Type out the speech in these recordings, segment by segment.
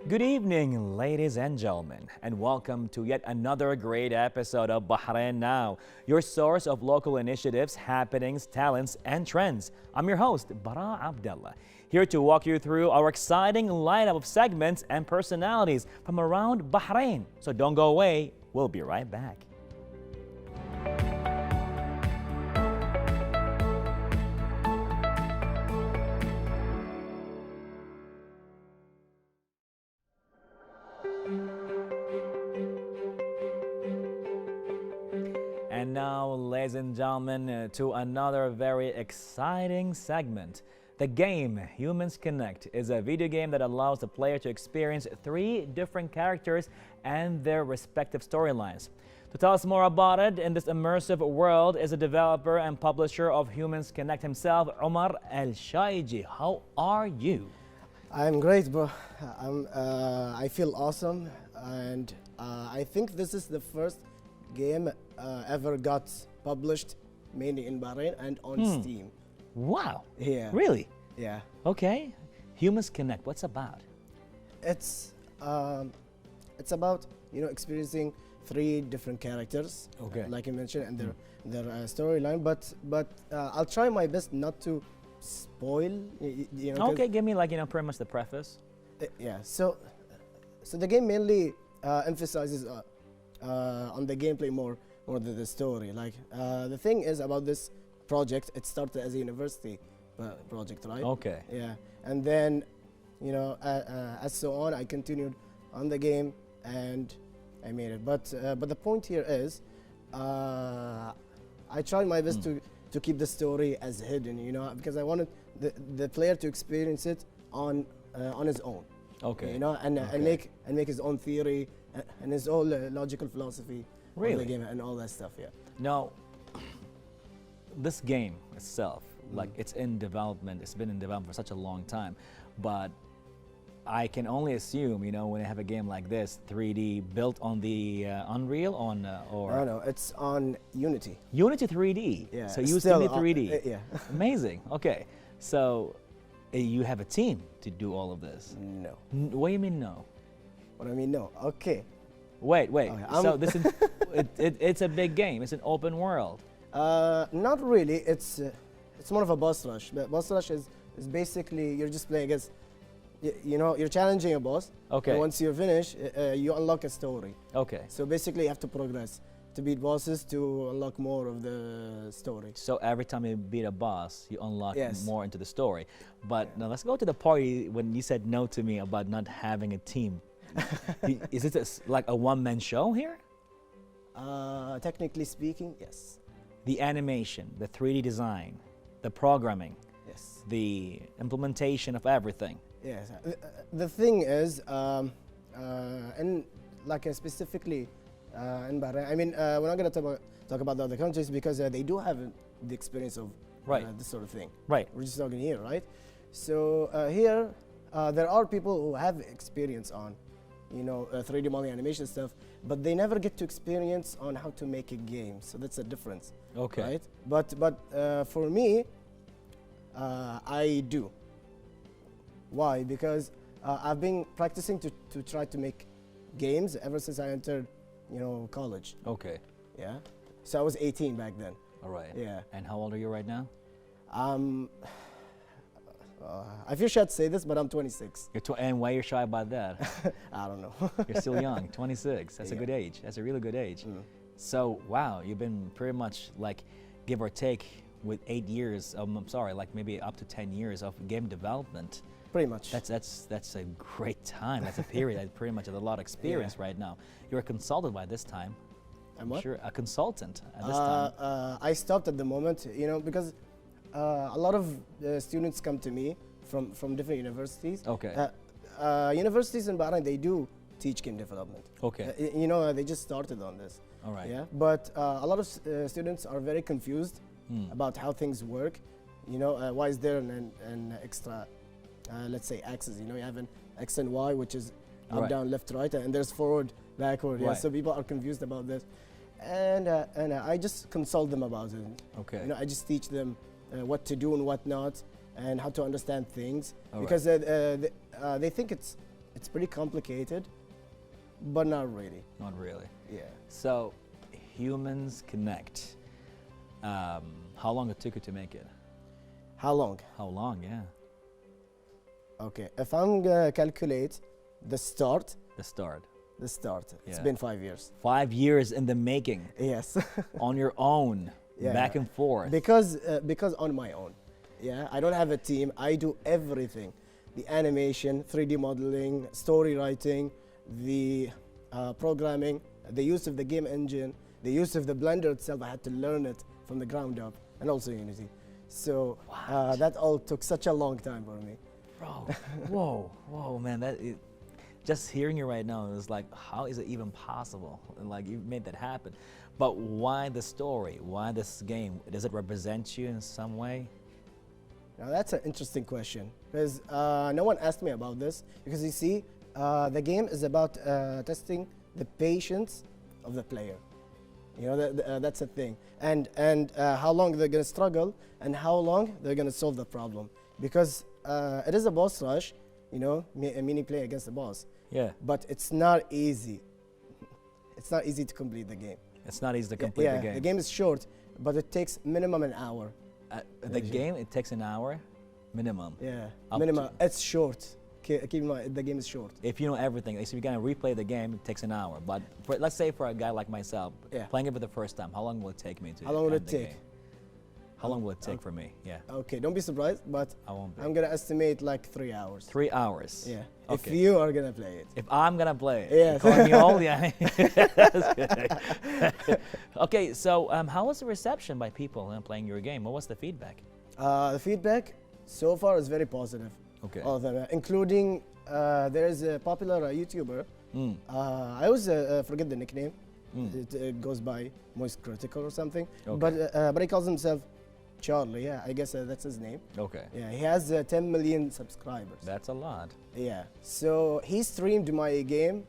Good evening, ladies and gentlemen, and welcome to yet another great episode of Bahrain Now, your source of local initiatives, happenings, talents, and trends. I'm your host, Bara Abdallah, here to walk you through our exciting lineup of segments and personalities from around Bahrain. So don't go away, we'll be right back. And now, ladies and gentlemen, to another very exciting segment. The game Humans Connect is a video game that allows the player to experience 3 different characters and their respective storylines. To tell us more about it in this immersive world is a developer and publisher of Humans Connect himself, Omar Al-Shaiji. How are you? I'm great, bro. I feel awesome, and I think this is the first game ever got published mainly in Bahrain and on Steam. Wow. Yeah. Really? Yeah. Okay. Humans Connect, what's about? It's about experiencing 3 different characters, Okay. like you mentioned, and their storyline. But I'll try my best not to spoil. Okay, give me pretty much the preface. Yeah. So the game mainly emphasizes on the gameplay more than the story. Like the thing is about this project, it started as a university project, right? Okay. Yeah, and then as so on, I continued on the game and I made it. But the point here is, I tried my best to keep the story as hidden, because I wanted the player to experience it on his own. Okay. And make his own theory and his own logical philosophy of the game and all that stuff. Yeah. Now, this game itself, like it's in development, it's been in development for such a long time, but I can only assume, when I have a game like this, 3D built on the Unreal or No, it's on Unity. Unity 3D. Yeah. So you still Unity 3D. Yeah. Amazing. Okay. So you have a team to do all of this. No. What do you mean no? What I mean, no. Okay. Wait. Okay, So this is it's a big game. It's an open world. Not really. It's more of a boss rush. But boss rush is basically you're just playing against, you're challenging a boss. Okay. And once you finish, you unlock a story. Okay. So basically, you have to progress to beat bosses to unlock more of the story. So every time you beat a boss, you unlock Yes. more into the story. But now let's go to the party when you said no to me about not having a team. Is it like a one-man show here? Technically speaking, yes. The animation, the 3D design, the programming, Yes. the implementation of everything. Yes. The thing is, and specifically in Bahrain, I mean, we're not going to talk about the other countries because they do have the experience of this sort of thing. Right. We're just talking here, right? So here, there are people who have experience on, 3D modeling animation stuff, but they never get to experience on how to make a game. So that's a difference. Okay. Right? But for me, I do. Why? Because I've been practicing to try to make games ever since I entered, college. Okay. Yeah. So I was 18 back then. All right. Yeah. And how old are you right now? I feel shy to say this, but I'm 26. And why you're shy about that? I don't know. You're still young, 26. That's a Yeah. good age. That's a really good age. Mm. So, wow, you've been pretty much like, give or take, with 8 years, like maybe up to 10 years of game development. Pretty much. That's a great time. That's a period that pretty much has a lot of experience right now. You're a consultant by this time. I'm what? Sure, a consultant at this time. I stopped at the moment, because a lot of students come to me from different universities. Okay. Universities in Bahrain, they do teach game development. Okay. They just started on this. All right. Yeah. But a lot of students are very confused about how things work. Why is there an extra, let's say, axis? You have an X and Y, which is up, Right. down, left, right, and there's forward, backward. Yeah. Right. So people are confused about this, and I just consult them about it. Okay. I just teach them what to do and what not, and how to understand things. All Because they think it's it's pretty complicated, but not really. Not really. Yeah. So, Humans Connect. How long it took you to make it? How long? How long? Yeah. Okay, if I'm gonna calculate the start, The start. it's Yeah. been 5 years. 5 years in the making, Yes. on your own, Yeah. back and forth. Because on my own. Yeah, I don't have a team. I do everything. The animation, 3D modeling, story writing, the programming, the use of the game engine, the use of the Blender itself. I had to learn it from the ground up, and also Unity. So that all took such a long time for me. Bro, whoa, man! Just hearing you right now is like, how is it even possible? And like, you made that happen. But why the story? Why this game? Does it represent you in some way? Now that's an interesting question, because no one asked me about this. Because you see, the game is about testing the patience of the player. You know, that's a thing, and how long they're gonna struggle, and how long they're gonna solve the problem. Because it is a boss rush, you know, a mini play against the boss. Yeah. But it's not easy. It's not easy to complete the game. It's not easy to complete Yeah, the game. the game is short, but it takes minimum an hour. The game, it takes an hour, minimum. Yeah, Up minimum. It's short. Keep in mind, the game is short. If you know everything, if you're gonna replay the game, it takes an hour. But let's say for a guy like myself, Yeah. playing it for the first time, how long will it take me to? How long will end it the take? game? How long will it take for me? Yeah, Okay, don't be surprised, but I won't be. I'm gonna estimate like 3 hours. 3 hours. Yeah, if Okay. you are gonna play it. If I'm gonna play it, Yes. you calling me old, yeah. That's good. Okay, so how was the reception by people playing your game? What was the feedback? The feedback so far is very positive. Okay. All of them, including there is a popular YouTuber. Mm. I always forget the nickname. Mm. It goes by Moist Critical or something. Okay. But he calls himself Charlie. Yeah, I guess that's his name. Okay. Yeah, he has 10 million subscribers. That's a lot. Yeah, so he streamed my game.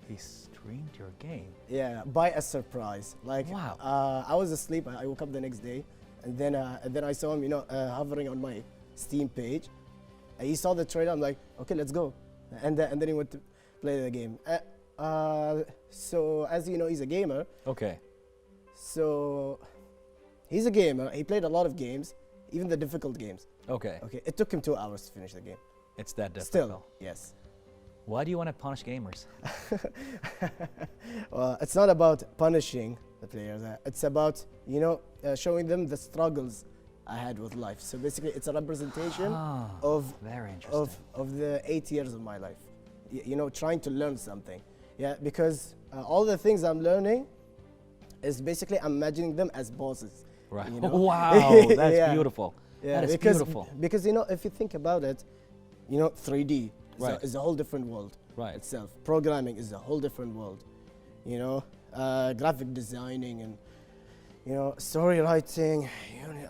He streamed your game. Yeah, by a surprise. Like, Wow. I was asleep. I woke up the next day, and then I saw him, you know, hovering on my Steam page. He saw the trailer. I'm like, okay, let's go, and then he went to play the game. So as you know, he's a gamer. Okay. So he's a gamer. He played a lot of games, even the difficult games. Okay. Okay, it took him 2 hours to finish the game. It's that difficult. Still, yes. Why do you want to punish gamers? Well, it's not about punishing the players. It's about, you know, showing them the struggles I had with life. So basically, it's a representation Ah, of very interesting. of the 8 years of my life. You know, trying to learn something. Yeah, because all the things I'm learning is basically I'm imagining them as bosses. Right. You know? Wow, that's Yeah. beautiful. Yeah, That is because, beautiful. Because, you know, if you think about it, you know, 3D Right. is a whole different world Right. itself. Programming is a whole different world. You know, graphic designing and, you know, story writing. You know,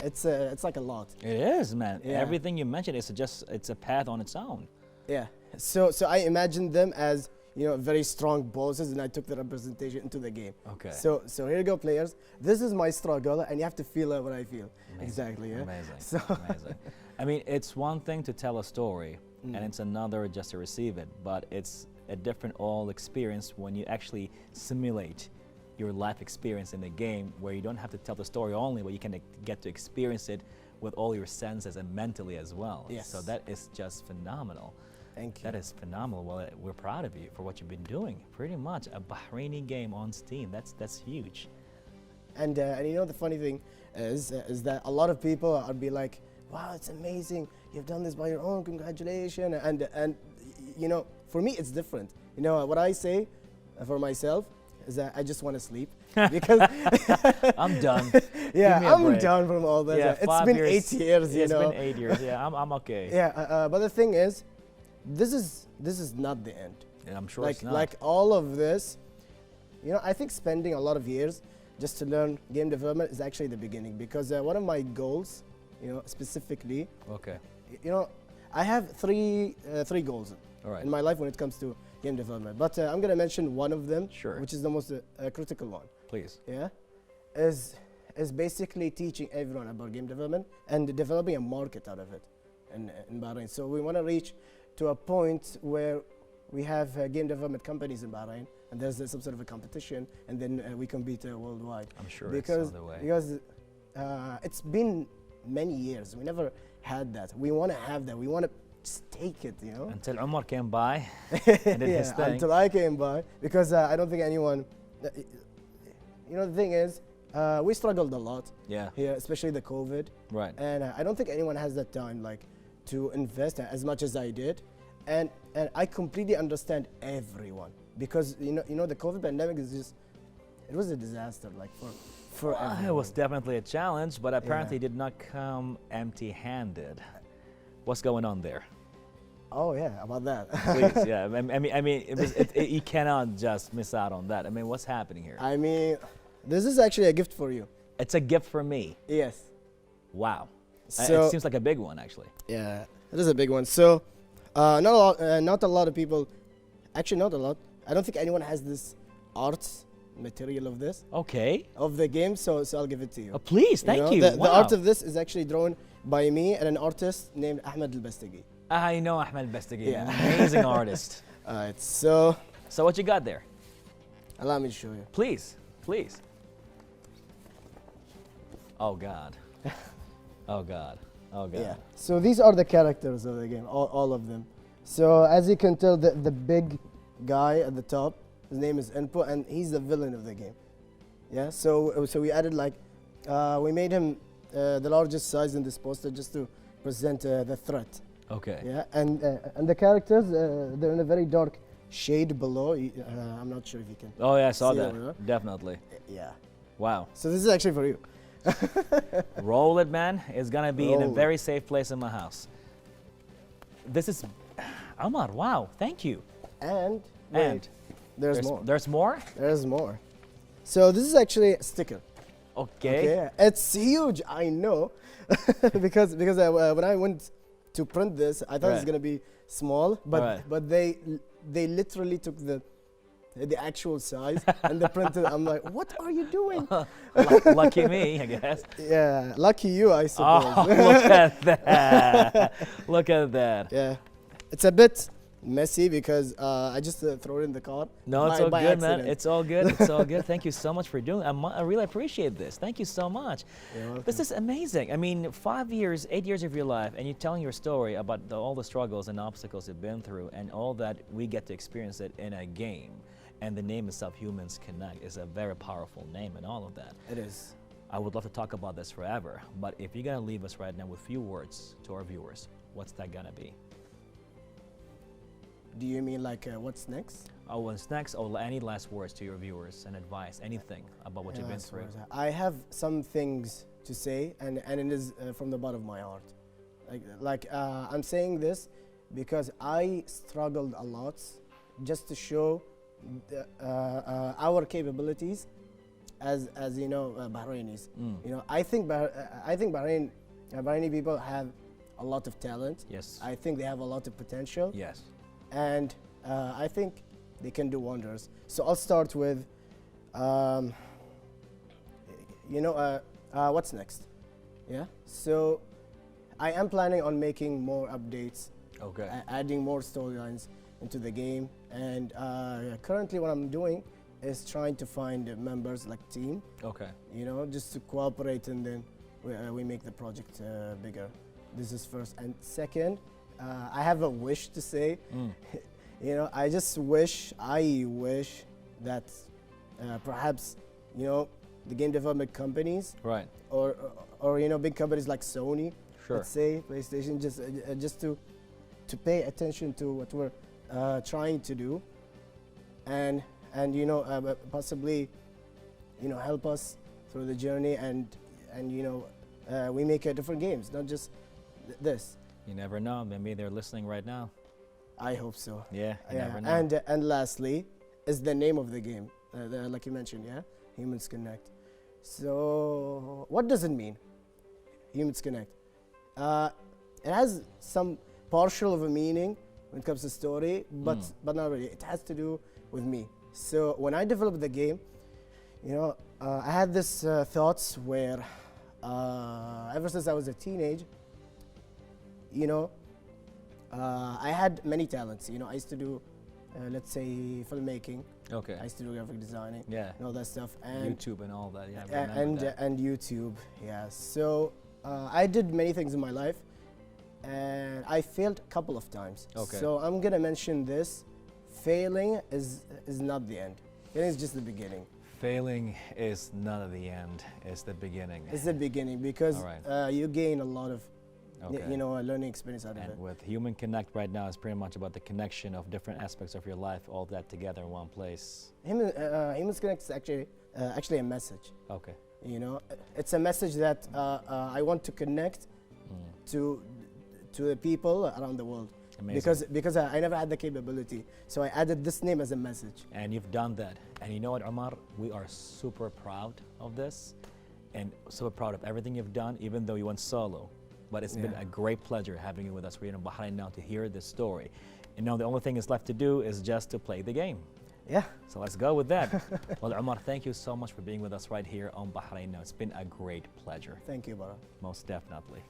it's like a lot. It is, man. Yeah. Everything you mentioned is it's a path on its own. Yeah. So I imagined them as, you know, very strong bosses, and I took the representation into the game. Okay. So here you go, players. This is my struggle, and you have to feel what I feel. Amazing. Exactly. Yeah. Amazing. So Amazing. I mean, it's one thing to tell a story, Mm. and it's another just to receive it. But it's a different all experience when you actually simulate your life experience in the game, where you don't have to tell the story only, but you can get to experience it with all your senses and mentally as well. Yes. So that is just phenomenal. Thank you. That is phenomenal. Well, we're proud of you for what you've been doing. Pretty much a Bahraini game on Steam. That's huge. And you know the funny thing is that a lot of people are be like, "Wow, it's amazing! You've done this by your own. Congratulations!" And you know, for me it's different. You know what I say for myself is that I just want to sleep because I'm done. yeah, Give me a I'm break. done from all that. Yeah, It's 5 been years. 8 years. You It's know. been 8 years. Yeah, I'm okay. Yeah, but the thing is, this is not the end. And I'm sure like it's not. like all of this, you know, I think spending a lot of years just to learn game development is actually the beginning, because one of my goals, you know, specifically, Okay. you know, I have three goals All right. in my life when it comes to game development, but I'm gonna mention one of them, Sure. which is the most critical one. Please. Yeah, is basically teaching everyone about game development and developing a market out of it in Bahrain. So we want to reach to a point where we have game development companies in Bahrain, and there's some sort of a competition, and then we compete worldwide. I'm sure Because it's on the way. because it's been many years. We never had that. We want to have that. We want to just take it, you know. Until Omar came by and did his Yeah, thing. until I came by, because I don't think anyone. You know, the thing is, we struggled a lot Yeah, here, especially the COVID, right. and I don't think anyone has that time, like, to invest as much as I did, and I completely understand everyone, because you know the COVID pandemic is just, it was a disaster, like for everyone. It was definitely a challenge, but apparently Yeah. did not come empty-handed. What's going on there? Oh yeah, about that. Please, yeah. I mean, you cannot just miss out on that. I mean, what's happening here? I mean, this is actually a gift for you. It's a gift for me. Yes. Wow. So It seems like a big one, actually. yeah, it is a big one. So not a lot of people, actually not a lot. I don't think anyone has this art material of this, Okay. of the game, so I'll give it to you. Please, thank know, you. The Wow. art of this is actually drawn by me and an artist named Ahmed Al-Bastagi. I know Ahmed Bestagi, Yeah. amazing artist. Alright, so So what you got there? allow me to show you. Please, please. Oh God. Oh God. Oh God. Yeah. So these are the characters of the game, all of them. So as you can tell, the big guy at the top, his name is Input, and he's the villain of the game. Yeah. So we added, like, we made him the largest size in this poster just to present the threat. Okay. Yeah. And the characters, they're in a very dark shade below. I'm not sure if you can. Oh yeah, I saw See that. over there? Definitely. Yeah. Wow. So this is actually for you. Roll it, man. It's gonna be in a Roll it. very safe place in my house. This is Omar. Wow. Thank you. And And there's more. There's more. There's more. So this is actually a sticker. Okay. It's huge, I know, because when I went to print this, I thought it was Right. gonna be small, but Right. but they literally took the actual size and they printed. I'm like, what are you doing? Lucky me, I guess. Yeah, lucky you, I suppose. Oh, look at that. Look at that. Yeah, it's a bit messy because I just throw it in the car. No, it's by- all by good, man. accident. It's all good. It's all good. Thank you so much for doing it. I really appreciate this. Thank you so much. You're welcome. This is amazing. I mean, 5 years, 8 years of your life, and you're telling your story about all the struggles and obstacles you've been through, and all that we get to experience it in a game. And the name itself, Humans Connect, is a very powerful name and all of that. It is. I would love to talk about this forever, but if you're gonna leave us right now with few words to our viewers, what's that gonna be? Do you mean like what's next? Oh, what's next? Or any last words to your viewers and advice, anything about what you've been Yes, through? I have some things to say, and it is from the bottom of my heart. I'm saying this because I struggled a lot just to show our capabilities as you know, Bahrainis. Mm. You know, I think Bahraini people have a lot of talent. Yes. I think they have a lot of potential, Yes. and I think they can do wonders. So I'll start with, what's next? Yeah. So I am planning on making more updates, Okay. adding more storylines into the game, and currently what I'm doing is trying to find members, like team, Okay. you know, just to cooperate, and then we make the project bigger. This is first. And second, I have a wish to say. Mm. You know, I wish that perhaps, you know, the game development companies, Right. or you know, big companies like Sony, Sure. let's say PlayStation, just to pay attention to what we're trying to do, and you know, possibly, you know, help us through the journey, and you know, we make different games, not just this. You never know. Maybe they're listening right now. I hope so. Yeah. You Yeah. never know. And lastly is the name of the game, like you mentioned, yeah, Humans Connect. So what does it mean, Humans Connect? It has some partial of a meaning when it comes to story, but not really. It has to do with me. So when I developed the game, you know, I had this thoughts where ever since I was a teenage, you know, I had many talents. You know, I used to do, let's say, filmmaking. Okay. I used to do graphic designing. Yeah. And all that stuff. And YouTube and all that. Yeah. I remember that. and YouTube. Yeah. So I did many things in my life, and I failed a couple of times. Okay. So I'm gonna mention this: failing is not the end. Failing is just the beginning. Failing is not the end, it's the beginning. It's the beginning because All right. you gain a lot of, Okay. you know, a learning experience out of And it. with Human Connect right now, it's pretty much about the connection of different aspects of your life, all that together in one place. Humans Connect is actually a message. Okay. You know, it's a message that I want to connect to the people around the world. Amazing. Because I never had the capability, so I added this name as a message. And you've done that. And you know what, Omar? We are super proud of this and super proud of everything you've done, even though you went solo. But it's been a great pleasure having you with us here in Bahrain Now to hear this story. And now the only thing is left to do is just to play the game. Yeah. So let's go with that. Well, Omar, thank you so much for being with us right here on Bahrain Now. It's been a great pleasure. Thank you, Bara. Most definitely.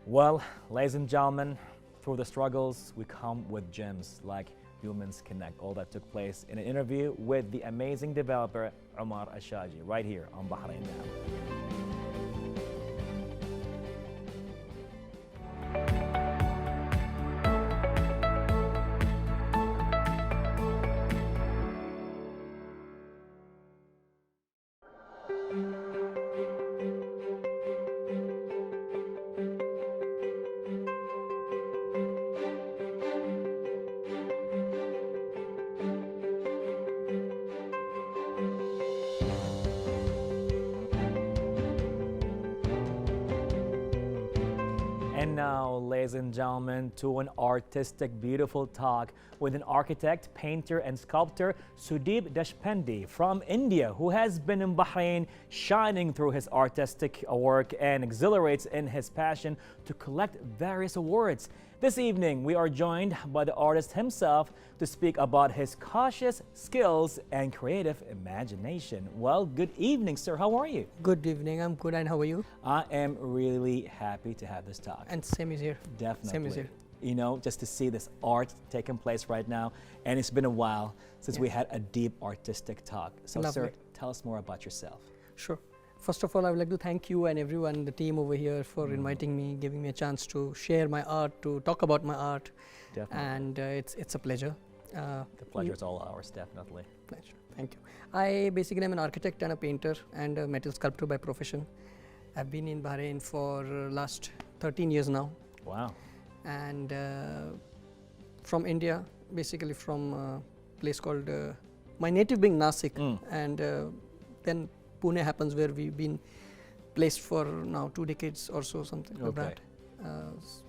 Well, ladies and gentlemen, through the struggles, we come with gems like Humans Connect. All that took place in an interview with the amazing developer, Omar Ashaji, right here on Bahrain Now. And now, ladies and gentlemen, to an artistic, beautiful talk with an architect, painter, and sculptor, Sudeep Deshpande from India, who has been in Bahrain shining through his artistic work and exhilarates in his passion to collect various awards. This evening, we are joined by the artist himself to speak about his cautious skills and creative imagination. Well, good evening, sir. How are you? Good evening. I'm good. And how are you? I am really happy to have this talk. And same is here. Definitely. Same is here. You know, just to see this art taking place right now. And it's been a while since we had a deep artistic talk. So, Lovely. sir, tell us more about yourself. Sure. First of all, I would like to thank you and everyone, the team over here, for inviting me, giving me a chance to share my art, to talk about my art. Definitely. And it's a pleasure. The pleasure is all ours, definitely. Pleasure. Thank you. I basically am an architect and a painter and a metal sculptor by profession. I've been in Bahrain for last 13 years now. Wow. And from India, basically from a place called, my native being Nasik, and then Pune happens, where we've been placed for now 2 decades or so, something like that.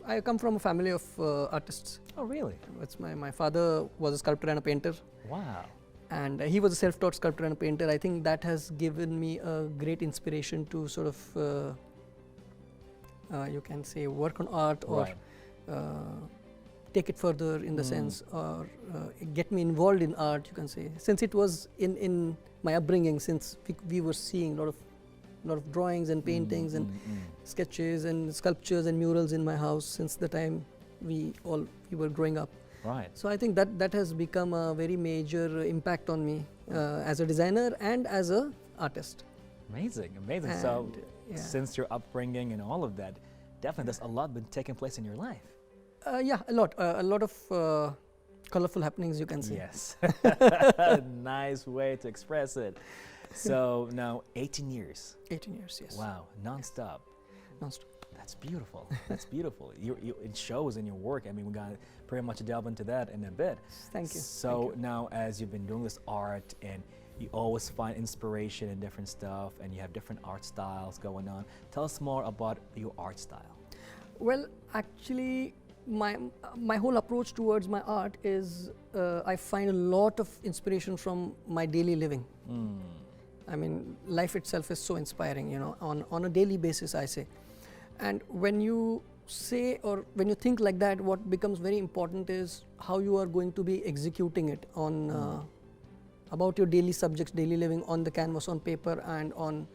I come from a family of artists. Oh, really? It's my father was a sculptor and a painter. Wow. And he was a self-taught sculptor and a painter. I think that has given me a great inspiration to sort of, you can say, work on art or take it further in the sense, or get me involved in art, you can say. Since it was in my upbringing, since we were seeing a lot of drawings and paintings and sketches and sculptures and murals in my house since the time we were growing up. Right. So I think that has become a very major impact on me as a designer and as a artist. Amazing, amazing. And, so, yeah. since your upbringing and all of that, definitely there's a lot been taking place in your life. Yeah, a lot of colorful happenings, you can say. Yes. Nice way to express it. So now 18 years. 18 years, yes. Wow, non-stop. Non-stop. That's beautiful. That's beautiful. It shows in your work. I mean, we're going to pretty much delve into that in a bit. Thank you. So Thank you. now, as you've been doing this art and you always find inspiration in different stuff and you have different art styles going on, tell us more about your art style. Well, actually, my whole approach towards my art is I find a lot of inspiration from my daily living. I mean, life itself is so inspiring, you know, on a daily basis, I say. And when you say or when you think like that, what becomes very important is how you are going to be executing it on about your daily subjects, daily living on the canvas, on paper, and on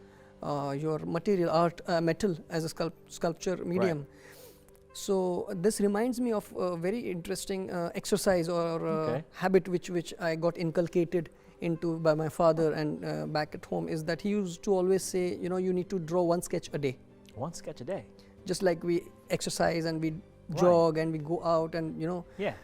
your material art, metal as a sculpture medium. So this reminds me of a very interesting exercise or Okay. habit which I got inculcated into by my father, and back at home, is that he used to always say, you know, you need to draw one sketch a day. One sketch a day. Just like we exercise and we Right. jog and we go out and, you know, Yeah.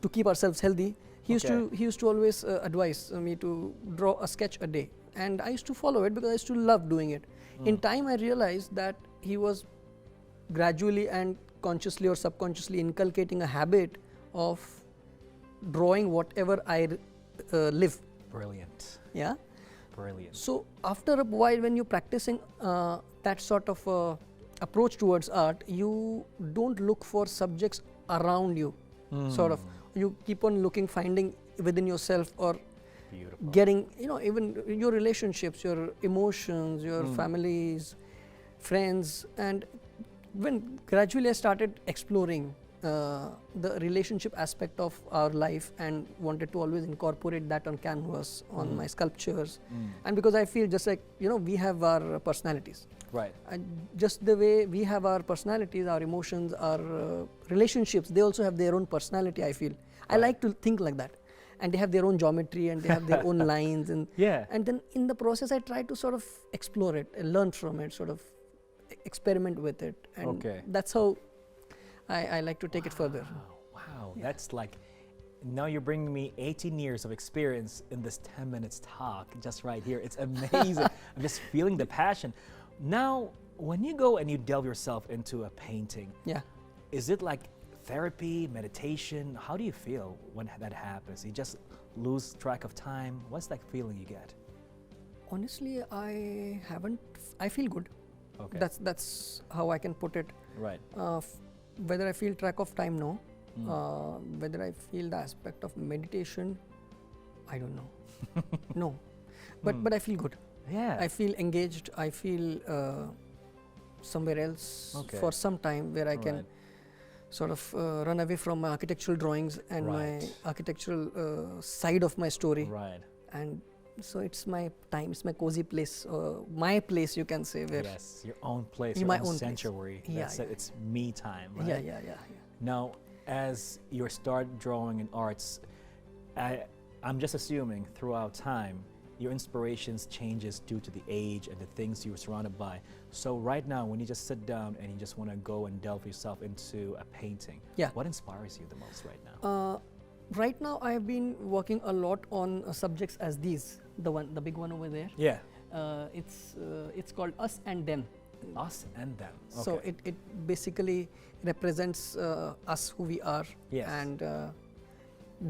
to keep ourselves healthy, he Okay. used to always advise me to draw a sketch a day, and I used to follow it because I used to love doing it. In time, I realized that he was gradually and consciously or subconsciously inculcating a habit of drawing whatever I live. Brilliant. Yeah. Brilliant. So after a while, when you're practicing that sort of approach towards art, you don't look for subjects around you. Sort of, you keep on looking, finding within yourself, or Beautiful. getting, you know, even your relationships, your emotions, your families, friends. And when gradually I started exploring the relationship aspect of our life and wanted to always incorporate that on canvas, on my sculptures. And because I feel just like, you know, we have our personalities. Right. And just the way we have our personalities, our emotions, our relationships, they also have their own personality, I feel. I like to think like that. And they have their own geometry and they have their own lines. And Yeah. and then in the process, I try to sort of explore it, learn from it, sort of experiment with it. And Okay. that's how I like to take it further. Wow. That's like, now you're bringing me 18 years of experience in this 10 minutes talk just right here. It's amazing. I'm just feeling the passion. Now, when you go and you delve yourself into a painting, Yeah. is it like therapy, meditation? How do you feel when that happens? You just lose track of time? What's that feeling you get? Honestly, I haven't. I feel good. Okay. That's how I can put it. right. Whether I feel track of time, no. Whether I feel the aspect of meditation, I don't know. No, but I feel good. Yeah. I feel engaged. I feel somewhere else Okay. for some time where I can Right. sort of run away from my architectural drawings and Right. my architectural side of my story. Right. And so it's my time, it's my cozy place, my place, you can say, where Yes, your own place, In your my own own place. sanctuary. Yeah, That's it. yeah. It's me time, right? yeah. Now, as you start drawing in arts, I'm just assuming throughout time, your inspirations changes due to the age and the things you were surrounded by. So right now, when you just sit down and you just want to go and delve yourself into a painting, Yeah. what inspires you the most right now? Right now, I have been working a lot on subjects as these, the big one over there. Yeah, It's called Us and Them. us and them. Okay. So it basically represents us, who we are, Yes. and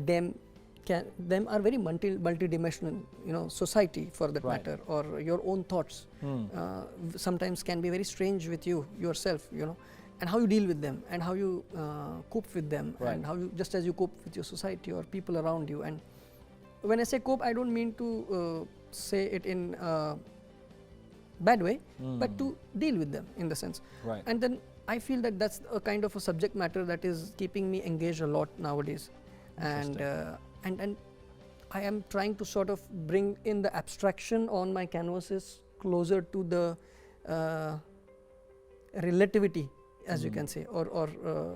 them are very multi-dimensional, you know, society for that Right. matter, or your own thoughts. Sometimes can be very strange with you yourself, you know, and how you deal with them and how you cope with them, Right. and how you, just as you cope with your society or people around you. And when I say cope, I don't mean to say it in a bad way, but to deal with them in the sense. Right. And then I feel that that's a kind of a subject matter that is keeping me engaged a lot nowadays. And I am trying to sort of bring in the abstraction on my canvases closer to the relativity, as you can say, or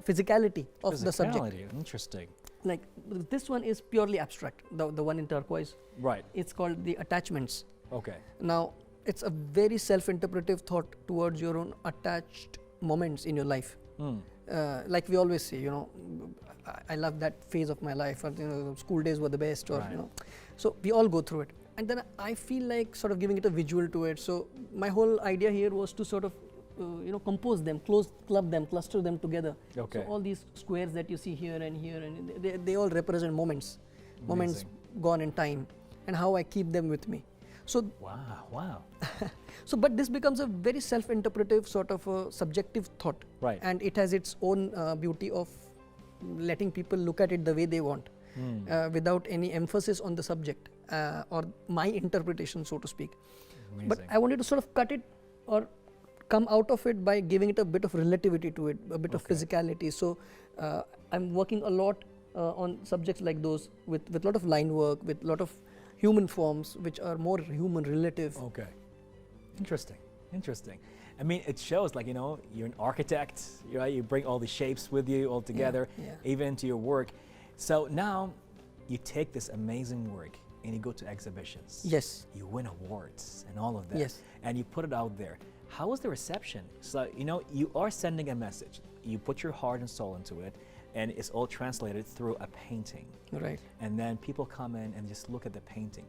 physicality of the subject. Physicality, interesting. Like this one is purely abstract, the one in turquoise. Right. It's called the attachments. Okay. Now, it's a very self-interpretive thought towards your own attached moments in your life. Like we always say, you know, I love that phase of my life, or, you know, school days were the best, or, Right. you know, so we all go through it. And then I feel like sort of giving it a visual to it. So my whole idea here was to sort of, you know, compose them, club them, cluster them together. Okay. So all these squares that you see here, and they all represent moments gone in time, and how I keep them with me. So Wow. so, but this becomes a very self-interpretive sort of a subjective thought. Right. And it has its own beauty of letting people look at it the way they want, without any emphasis on the subject or my interpretation, so to speak. But I wanted to sort of cut it or come out of it by giving it a bit of relativity to it, a bit of physicality. So I'm working a lot on subjects like those with a lot of line work, with a lot of human forms which are more human relative. Okay. Interesting. I mean, it shows like, you know, you're an architect, right? You bring all the shapes with you all together, even into your work. So now you take this amazing work and you go to exhibitions. Yes. You win awards and all of that. Yes. And you put it out there. How was the reception? So, you know, you are sending a message. You put your heart and soul into it, and it's all translated through a painting. Right. And then people come in and just look at the painting.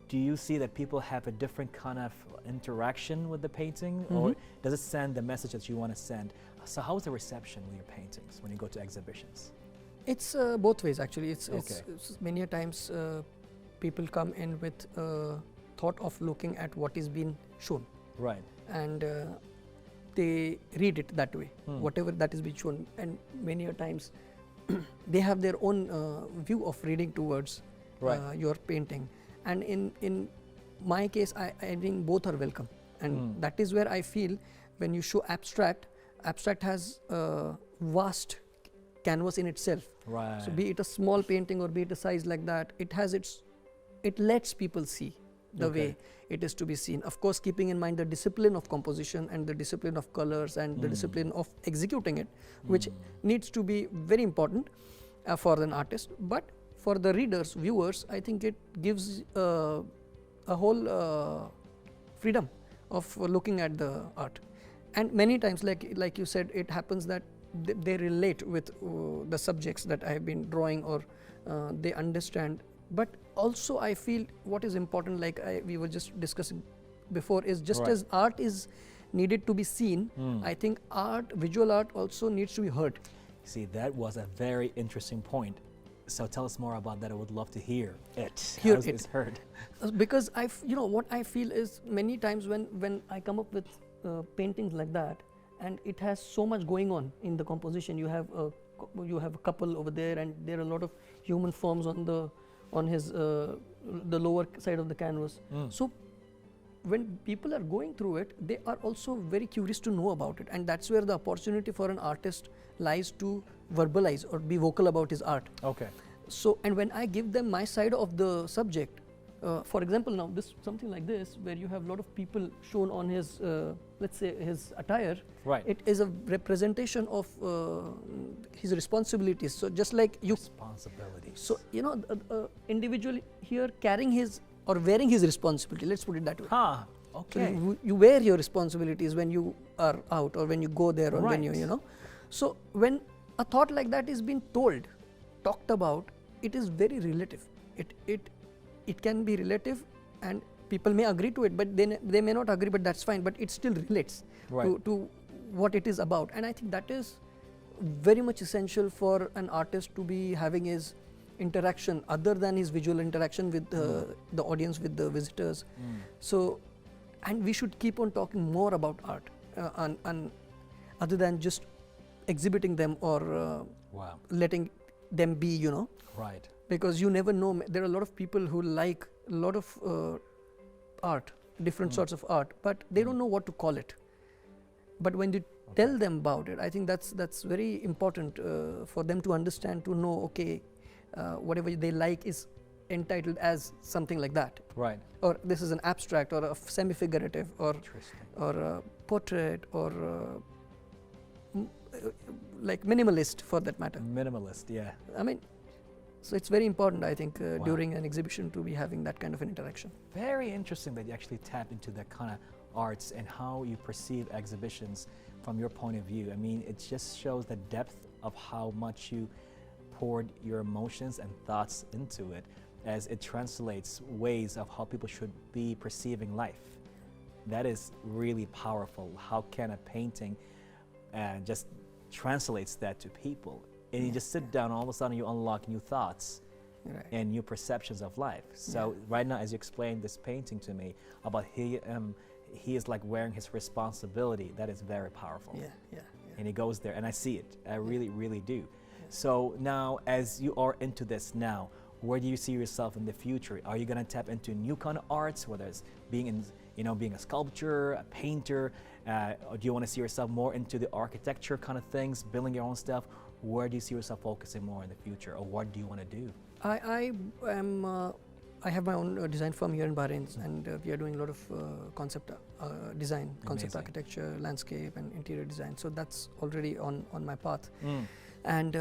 Do you see that people have a different kind of interaction with the painting, or does it send the message that you want to send? So how is the reception with your paintings when you go to exhibitions? It's both ways actually. It's Okay. many a times people come in with thought of looking at what is being shown, Right. and they read it that way, whatever that is being shown, and many a times they have their own view of reading towards your painting. And in my case, I think both are welcome, and that is where I feel when you show abstract has vast canvas in itself. Right. So be it a small painting or be it a size like that, it lets people see the way it is to be seen. Of course, keeping in mind the discipline of composition and the discipline of colors and the discipline of executing it, which needs to be very important for an artist. But for the readers, viewers, I think it gives a whole freedom of looking at the art. And many times, like you said, it happens that they relate with the subjects that I have been drawing, or they understand. But also I feel what is important, like we were just discussing before, is just as art is needed to be seen, I think visual art also needs to be heard. See, that was a very interesting point. So tell us more about that. I would love to hear it. Hear How it. it's heard. Because what I feel is many times when I come up with paintings like that, and it has so much going on in the composition. You have a couple over there, and there are a lot of human forms on the lower side of the canvas. So when people are going through it, they are also very curious to know about it, and that's where the opportunity for an artist lies to verbalize or be vocal about his art. Okay. So, and when I give them my side of the subject, for example, now something like this, where you have a lot of people shown on his, let's say, his attire. Right. It is a representation of his responsibilities. So just like you, Responsibilities. so individual here carrying his or wearing his responsibility. Let's put it that way. Huh. So Okay. you wear your responsibilities when you are out or when you go there or when you know. So when a thought like that is being talked about, it is very relative. It can be relative, and people may agree to it, but they may not agree, but that's fine. But it still relates to what it is about, and I think that is very much essential for an artist to be having his interaction other than his visual interaction with the audience, with the visitors. So, and we should keep on talking more about art, and other than just exhibiting them or letting them be, Right. because you never know. There are a lot of people who like a lot of art, different sorts of art, but they don't know what to call it. But when you tell them about it, I think that's very important for them to understand, to know, okay, whatever they like is entitled as something like that. Right. Or this is an abstract or a semi-figurative or a portrait or like minimalist for that matter. Minimalist, yeah. I mean, so it's very important, I think, during an exhibition to be having that kind of an interaction. Very interesting that you actually tap into that kind of arts and how you perceive exhibitions from your point of view. I mean, it just shows the depth of how much you poured your emotions and thoughts into it, as it translates ways of how people should be perceiving life. That is really powerful. How can a painting just translates that to people? And you just sit down, all of a sudden you unlock new thoughts and new perceptions of life. So right now, as you explained this painting to me about he is like wearing his responsibility, that is very powerful. And he goes there, and I see it. I really, really do. So now, as you are into this now, where do you see yourself in the future? Are you going to tap into new kind of arts, whether it's being a sculptor, a painter, or do you want to see yourself more into the architecture kind of things, building your own stuff? Where do you see yourself focusing more in the future, or what do you want to do? I have my own design firm here in Bahrain, and we are doing a lot of concept design, concept Amazing. architecture, landscape, and interior design. So that's already on my path. Mm. And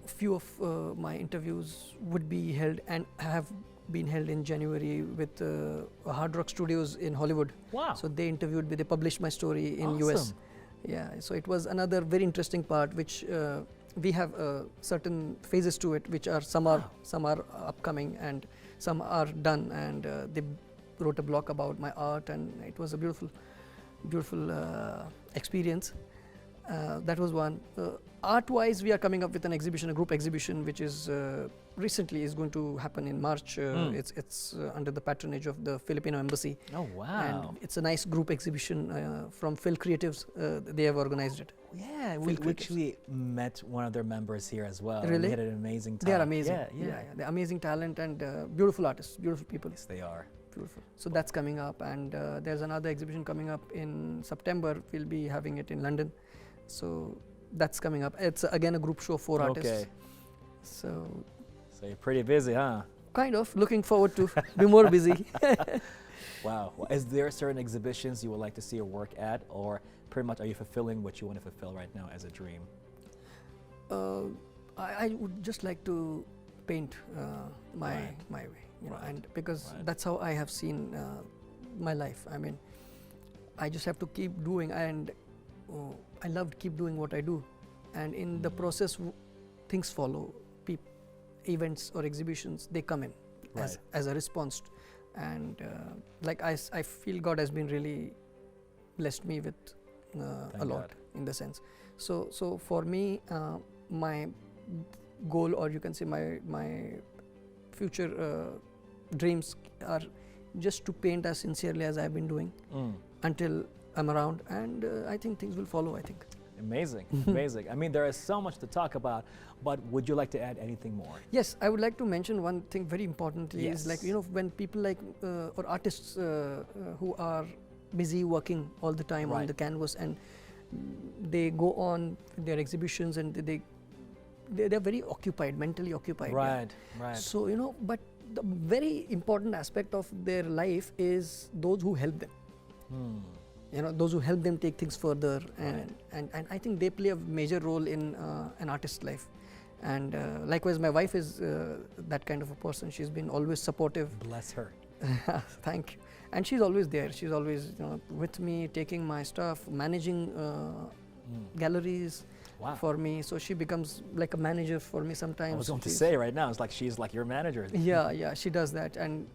few of my interviews would be held and have been held in January with Hard Rock Studios in Hollywood. Wow. So they interviewed me, they published my story in US. Awesome. Yeah, so it was another very interesting part, which we have certain phases to it, which are some are upcoming and some are done, and they wrote a blog about my art, and it was a beautiful experience. That was one. Art-wise, we are coming up with an exhibition, a group exhibition, which is recently is going to happen in March. It's under the patronage of the Filipino Embassy. Oh, wow. And it's a nice group exhibition from Phil Creatives. They have organized it. Yeah, we actually met one of their members here as well. Really? They had an amazing time. They are amazing. Yeah. They're amazing talent and beautiful artists, beautiful people. Yes, they are. Beautiful. So that's coming up, and there's another exhibition coming up in September. We'll be having it in London. So that's coming up. It's again a group show for artists. Okay. So you're pretty busy, huh? kind of looking forward to be more busy. Wow. Well, is there certain exhibitions you would like to see your work at, or pretty much are you fulfilling what you want to fulfill right now as a dream? I would just like to paint my way, you know, and because that's how I have seen my life. I mean, I just have to keep doing, and I love to keep doing what I do, and in the process, things follow. Events or exhibitions, they come in as a response, and like I feel God has been really blessed me with a lot in the sense. So for me, my goal, or you can say my future dreams are just to paint as sincerely as I've been doing until I'm around, and I think things will follow, I think. Amazing, amazing. I mean, there is so much to talk about, but would you like to add anything more? Yes, I would like to mention one thing very importantly. Is like, you know, when people like or artists who are busy working all the time on the canvas, and they go on their exhibitions, and they're very occupied, mentally occupied. Right. So, you know, but the very important aspect of their life is those who help them. You know, those who help them take things further, and I think they play a major role in an artist's life. And likewise, my wife is that kind of a person. She's been always supportive. Bless her. Thank you. And she's always there. She's always, you know, with me, taking my stuff, managing galleries for me. So she becomes like a manager for me sometimes. I was going to say right now, it's like she's like your manager. Yeah, she does that. And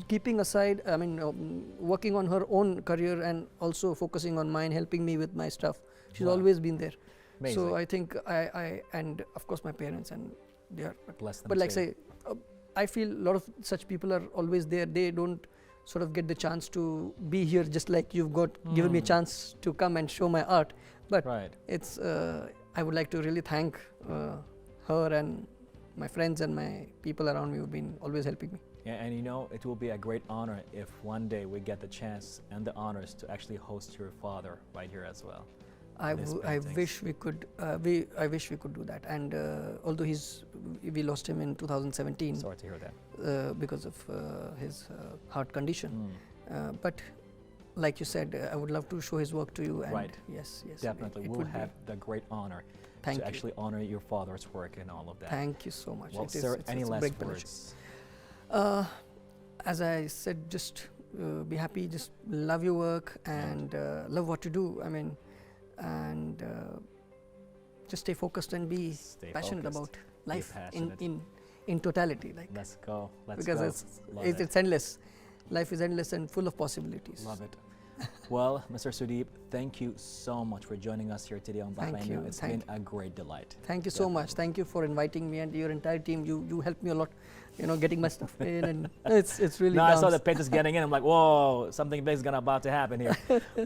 keeping aside, I mean, working on her own career and also focusing on mine, helping me with my stuff. She's always been there. Amazing. So I think I and of course my parents, and they are. Bless them. But like too. say, I feel a lot of such people are always there. They don't sort of get the chance to be here, just like you've got given me a chance to come and show my art. But it's I would like to really thank her and my friends and my people around me who've been always helping me. Yeah, and you know, it will be a great honor if one day we get the chance and the honors to actually host your father right here as well. I wish we could. I wish we could do that. And although we lost him in 2017. Sorry to hear that. Because of his heart condition. But like you said, I would love to show his work to you. And yes, definitely. We'll have the great honor to actually honor your father's work and all of that. Thank you so much. Well, sir, any last words? As I said, just be happy, just love your work, and love what you do. I mean, and just stay focused and be passionate about life in totality. Like, let's go. Because it's endless. Life is endless and full of possibilities. Love it. Well, Mr. Sudeep, thank you so much for joining us here today on Bahrain Now. It's been a great delight. Thank you so much. Thank you for inviting me and your entire team. You helped me a lot, you know, getting my stuff in, and it's really. No, I saw the painters getting in. I'm like, whoa, something big is about to happen here.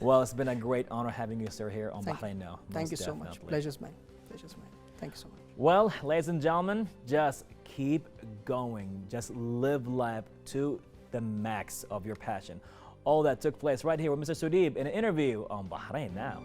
Well, it's been a great honor having you, sir, here on Bahrain Now. Thank you so much. Pleasure's mine. Pleasure's mine. Thank you so much. Well, ladies and gentlemen, just keep going. Just live life to the max of your passion. All that took place right here with Mr. Sudeep in an interview on Bahrain Now.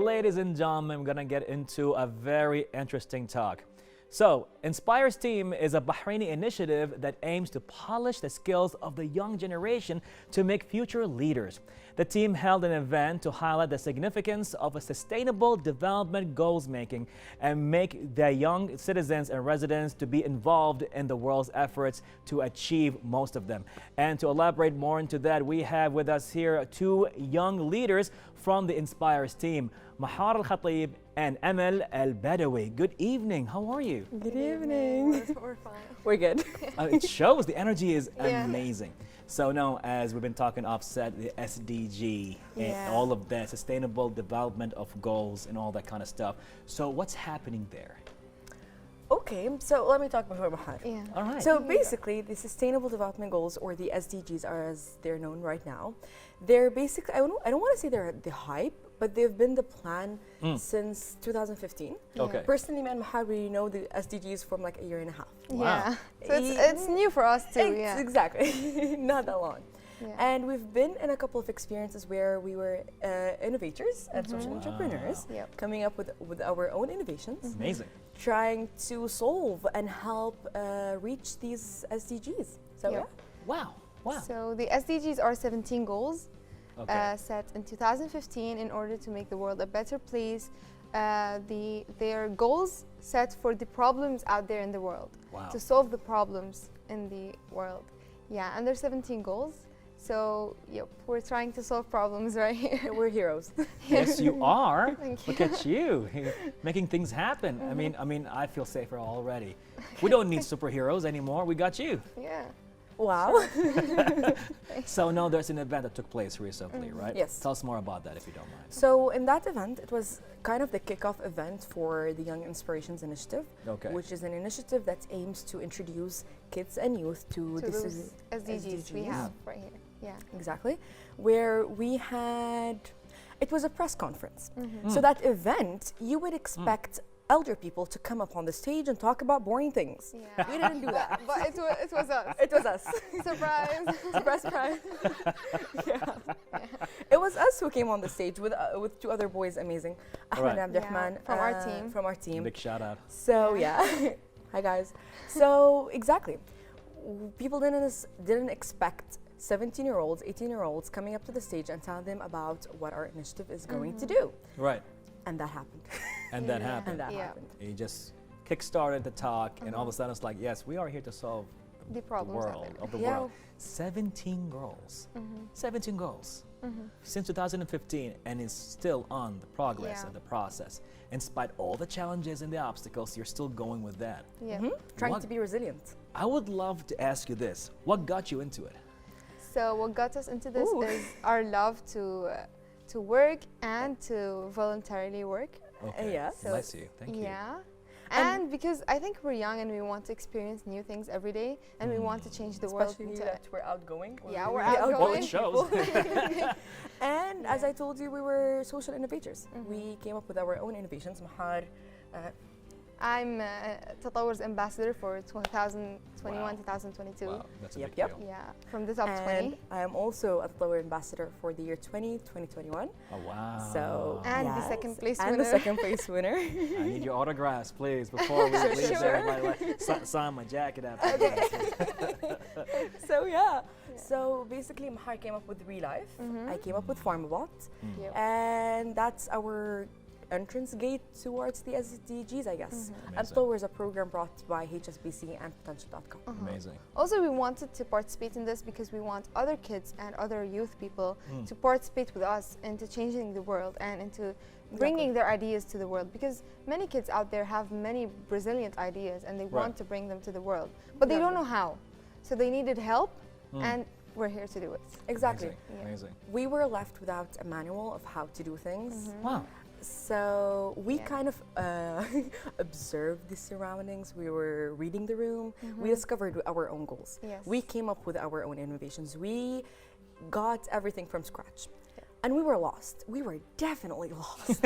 ladies and gentlemen, we're going to get into a very interesting talk. So, Inspire's team is a Bahraini initiative that aims to polish the skills of the young generation to make future leaders. The team held an event to highlight the significance of a sustainable development goals making and make the young citizens and residents to be involved in the world's efforts to achieve most of them. And to elaborate more into that, we have with us here two young leaders from the Inspire's team, Mahar Al-Khatib and Amal Al-Badawi. Good evening. How are you? Good evening. We're fine. We're good. It shows. The energy is amazing. So now, as we've been talking offset, the SDG and all of that, sustainable development of goals and all that kind of stuff. So what's happening there? Okay, so let me talk before Mahar. Yeah. All right. So basically, the Sustainable Development Goals, or the SDGs, are as they're known right now. They're basically, I don't want to say they're the hype, but they've been the plan since 2015. Okay. Personally, me and Mahar, we know the SDGs from like a year and a half. Wow. Yeah. So it's new for us too. Yeah. Exactly. Not that long. Yeah. And we've been in a couple of experiences where we were innovators and social entrepreneurs, Yep. coming up with our own innovations, Amazing. trying to solve and help reach these SDGs. So Yep. Wow. Wow. So the SDGs are 17 goals Okay. set in 2015 in order to make the world a better place. They are goals set for the problems out there in the world, Wow. to solve the problems in the world. Yeah, and there's 17 goals. So yep, we're trying to solve problems right here. we're heroes. Yes, you are. Thank Look at you, making things happen. I mean, I feel safer already. We don't need superheroes anymore. We got you. Yeah. Wow. So now there's an event that took place recently, right? Yes. Tell us more about that if you don't mind. So in that event, it was kind of the kickoff event for the Young Inspirations Initiative, Okay. which is an initiative that aims to introduce kids and youth to To this those SDGs we have right here. Yeah. exactly, where we had, it was a press conference. Mm-hmm. So that event, you would expect elder people to come up on the stage and talk about boring things. Yeah. We didn't do that. But it was us. It was us. Surprise. Surprise, surprise. Yeah. It was us who came on the stage with two other boys, amazing. Ahmed Right. and Abdurrahman, Yeah, from our team. From our team. Big shout out. So yeah, hi guys. So exactly, people didn't expect 17-year-olds, 18-year-olds coming up to the stage and tell them about what our initiative is going to do, Right. and that happened. And that Yeah. happened. And that Yeah. happened. You just kickstarted the talk, and all of a sudden it's like, yes, we are here to solve The problems out world there. of the Yeah. world. 17 goals. 17 goals. Since 2015, and is still on the progress Yeah. and the process. In spite all the challenges and the obstacles, you're still going with that. Yeah. Trying What- to be resilient. I would love to ask you this: what got you into it? So what got us into this Ooh. is our love to work and to voluntarily work. Okay. yeah. So- Bless you. Thank you. Yeah. And because I think we're young and we want to experience new things every day, and we want to change the world. Especially into that we're outgoing. Yeah, we're really outgoing. Well, it shows. And as I told you, we were social innovators. We came up with our own innovations. Mahar, I'm Tatawur's ambassador for 2021, Wow. 2022. Wow, that's a Yep, big yep. deal. Yeah, from the top and 20. I am also a Flower Ambassador for the year 2021. Oh wow. So And the yes, second place and winner. the second place winner. I need your autographs, please, before we leave Sure. there. Like, sign my jacket after. So yeah. So basically, Mahar came up with Real Life. I came up with Pharmabot, Yep. and that's our entrance gate towards the SDGs, I guess. And Amazing. Flower is a program brought by HSBC and Potential.com. Amazing. Also, we wanted to participate in this because we want other kids and other youth people to participate with us into changing the world and into bringing their ideas to the world. Because many kids out there have many brilliant ideas and they want to bring them to the world, but they don't know how. So they needed help, and we're here to do it. Exactly. Amazing. Yeah. Amazing. We were left without a manual of how to do things. Wow. So we Yeah. kind of observed the surroundings. We were reading the room. We discovered our own goals. Yes. We came up with our own innovations. We got everything from scratch. Yeah. And we were lost. We were definitely lost.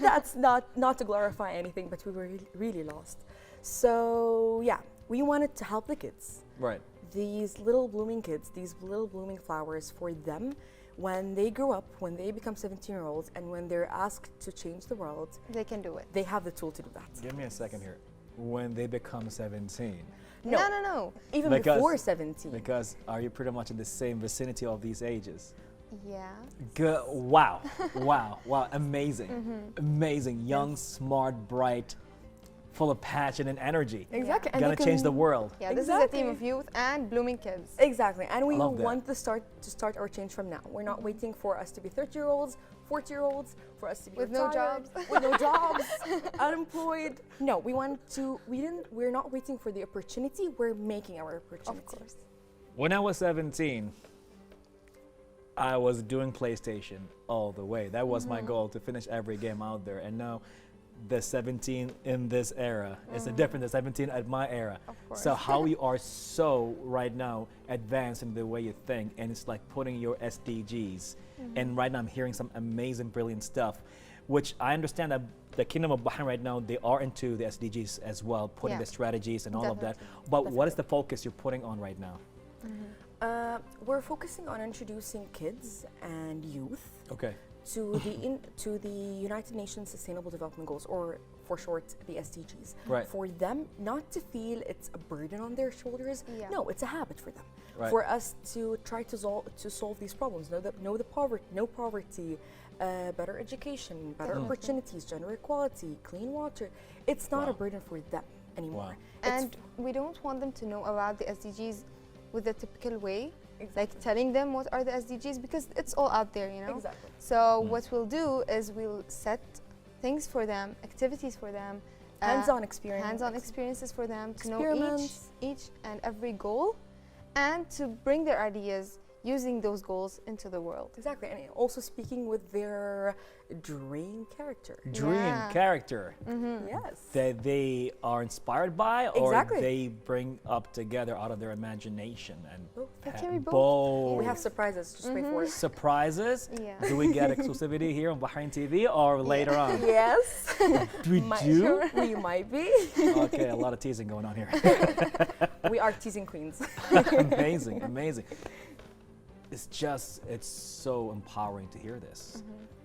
That's not to glorify anything, but we were really lost. So yeah, we wanted to help the kids. Right. These little blooming kids, these little blooming flowers, for them, when they grow up, when they become 17-year-olds, and when they're asked to change the world, They can do it. they have the tool to do that. Give me a second here. When they become 17. No, no, no. Even Because- before 17. Because are you pretty much in the same vicinity of these ages? Yeah. Good. Wow. Wow. Amazing. Amazing. Young, smart, bright, full of passion and energy. Exactly. And Gonna they change the can- world. Yeah, this is a Exactly. team of youth and blooming kids. Exactly, and we love that. want to start our change from now. We're not waiting for us to be 30-year-olds, 40-year-olds, for us to be With no retired, jobs. with no jobs, unemployed. No, we're not waiting for the opportunity. We're making our opportunity. Of course. When I was 17, I was doing PlayStation all the way. That was my goal, to finish every game out there. And now the 17 in this era is different than 17 at my era. Of course. So how you are so right now advanced in the way you think, and it's like putting your SDGs. And right now I'm hearing some amazing, brilliant stuff, which I understand that the Kingdom of Bahrain right now, they are into the SDGs as well, putting Yeah. the strategies and all of that. Definitely. But what is the focus you're putting on right now? We're focusing on introducing kids and youth Okay. to the United Nations Sustainable Development Goals, or for short, the SDGs. Right. For them not to feel it's a burden on their shoulders. Yeah. No, it's a habit for them. Right. For us to try to solve these problems. Know the poverty, no poverty, better education, better opportunities, gender equality, clean water. It's not a Wow. burden for them anymore. Wow. It's And we don't want them to know about the SDGs with the typical way, Exactly. like telling them what are the SDGs, because it's all out there, you know. Exactly. So what we'll do is we'll set things for them, activities for them, Hands-on experience. hands-on experiences for them to know Experiments. each and every goal, and to bring their ideas using those goals into the world. Exactly, and also speaking with their dream character. Dream Yeah. character Yes. that they are inspired by, or Exactly. they bring up together out of their imagination and They ha- can be both. bold We have surprises. Just wait for it. surprises. Yeah. Do we get exclusivity here on Bahrain TV or later on? Yes. We do? We might be. Okay, a lot of teasing going on here. We are teasing queens. Amazing, amazing. It's so empowering to hear this.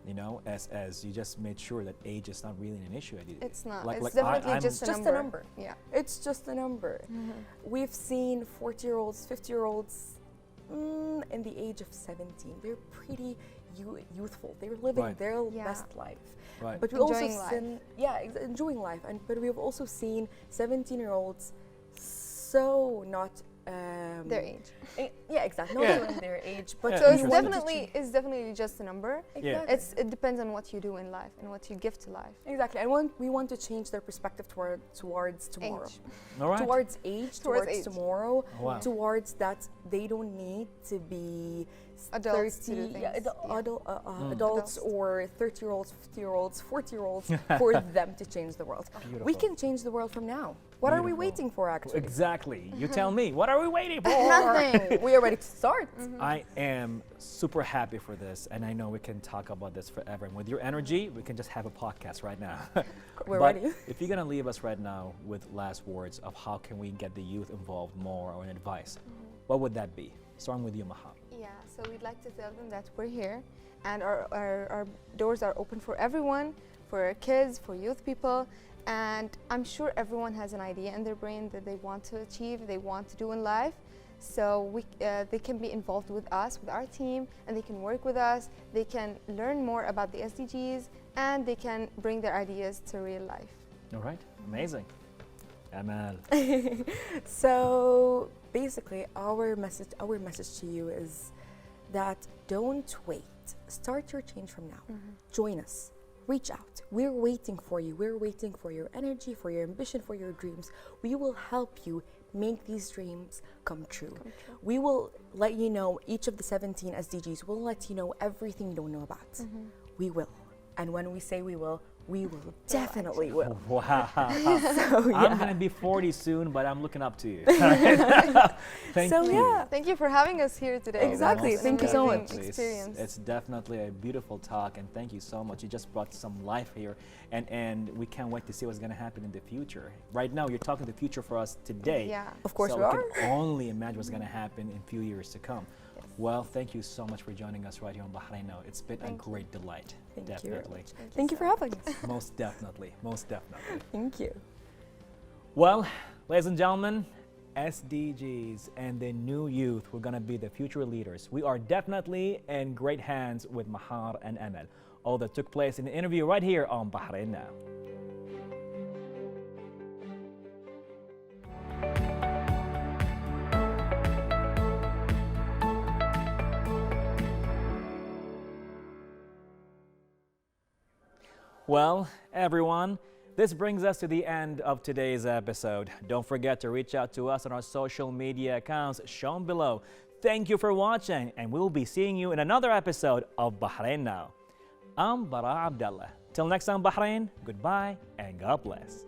You know, as you just made sure that age is not really an issue. It's not. Like- It's like definitely I'm- just a Just number. a number. Yeah. It's just a number. We've seen 40-year-olds, 50-year-olds in the age of 17. They're pretty youthful. They're living Right. their Yeah. best life. Right. But we Enjoying also life. seen, enjoying life. But we've also seen 17-year-olds so not Their age. Yeah, exactly. Not Yeah. showing their age, but Yeah, So it's interesting. definitely just a number. exactly. It depends on what you do in life and what you give to life. Exactly. We want to change their perspective towards tomorrow. Age. All right. Towards age, Towards towards age. tomorrow, Wow. towards that they don't need to be Adults to 30, do things. Yeah. adults Adults. or 30-year-olds, 50-year-olds, 40-year-olds for them to change the world. We Beautiful. can change the world from now. What are we Beautiful. waiting for, actually? Exactly. You tell me. What are we waiting for? Nothing. We are ready to start. I am super happy for this, and I know we can talk about this forever. And with your energy, we can just have a podcast right now. We're But ready. if you're gonna leave us right now with last words of how can we get the youth involved more or an advice, what would that be? Starting with you, Maham. Yeah, so we'd like to tell them that we're here and our doors are open for everyone, for kids, for youth people. And I'm sure everyone has an idea in their brain that they want to achieve, they want to do in life. So they can be involved with us, with our team, and they can work with us. They can learn more about the SDGs, and they can bring their ideas to real life. All right. Amazing. Amal. So basically, our message to you is that don't wait. Start your change from now. Join us. Reach out. We're waiting for you. We're waiting for your energy, for your ambition, for your dreams. We will help you make these dreams come true. We will let you know each of the 17 SDGs. We'll let you know everything you don't know about. We will. And when we say we will definitely will. Wow. So, I'm gonna be 40 soon, but I'm looking up to you. Thank So, you. yeah. Thank you for having us here today. Exactly. It's an Thank you so amazing much. Experience. It's definitely a beautiful talk, and thank you so much. You just brought some life here, and we can't wait to see what's going to happen in the future. Right now, you're talking the future for us today. Yeah. Of course so we are. can only imagine what's going to happen in a few years to come. Well, thank you so much for joining us right here on Bahrain Now. It's been Thank a great delight. Thank Definitely. you. Thank you for having us. Most definitely. Most definitely. Thank you. Well, ladies and gentlemen, SDGs and the new youth, we're going to be the future leaders. We are definitely in great hands with Mahar and Amal. All that took place in the interview right here on Bahrain Now. Well, everyone, this brings us to the end of today's episode. Don't forget to reach out to us on our social media accounts shown below. Thank you for watching, and we'll be seeing you in another episode of Bahrain Now. I'm Bara Abdallah. Till next time, Bahrain, goodbye and God bless.